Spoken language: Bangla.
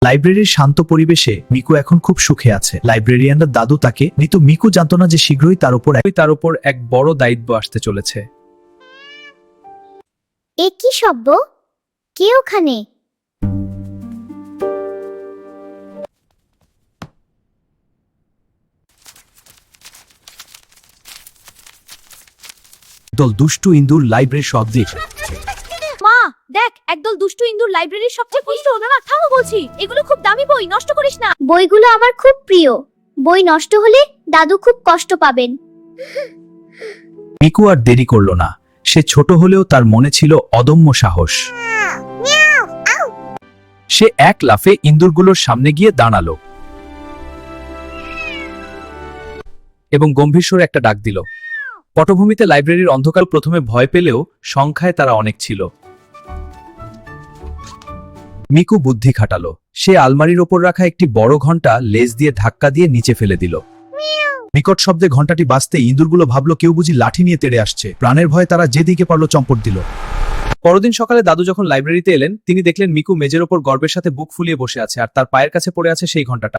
লাইব্রেরির শান্ত পরিবেশে মিকু এখন খুব সুখে আছে। লাইব্রেরিয়ানরা দাদু তাকে নিত। মিকু জানত না যে শীঘ্রই তার উপর এক বড় দায়িত্ব আসতে চলেছে। এ কি শব্দ? কে ওখানে? দল দুষ্টু ইন্দুর লাইব্রেরির সব দিক। মা দেখ, একদল দুষ্টু ইন্দুর লাইব্রেরির সবচেয়ে কষ্ট হলো না। থামো বলছি, এগুলো খুব দামি বই, নষ্ট করিস না। বইগুলো আমার খুব প্রিয়। বই নষ্ট হলে দাদু খুব কষ্ট পাবেন। মিকু আর দেরি করল না। সে ছোট হলেও তার মনে ছিল অদম্য সাহস। সে এক লাফে ইন্দুরগুলোর সামনে গিয়ে দাঁড়ালো এবং গম্ভীর স্বরে একটা ডাক দিল। পটভূমিতে লাইব্রেরির অন্ধকার। প্রথমে ভয় পেলেও সংখ্যায় তারা অনেক ছিল। মিকু বুদ্ধি খাটালো। সে আলমারির ওপর রাখা একটি বড় ঘন্টা লেজ দিয়ে ধাক্কা দিয়ে নিচে ফেলে দিল। নিকট শব্দে ঘন্টাটি বাজতে ইঁদুরগুলো ভাবলো কেউ বুঝি লাঠি নিয়ে তেড়ে আসছে। প্রাণের ভয়ে তারা যেদিকে পারলো চম্পট দিল। পরদিন সকালে দাদু যখন লাইব্রেরিতে এলেন, তিনি দেখলেন মিকু মেজের ওপর গর্বের সাথে বুক ফুলিয়ে বসে আছে আর তার পায়ের কাছে পড়ে আছে সেই ঘন্টাটা।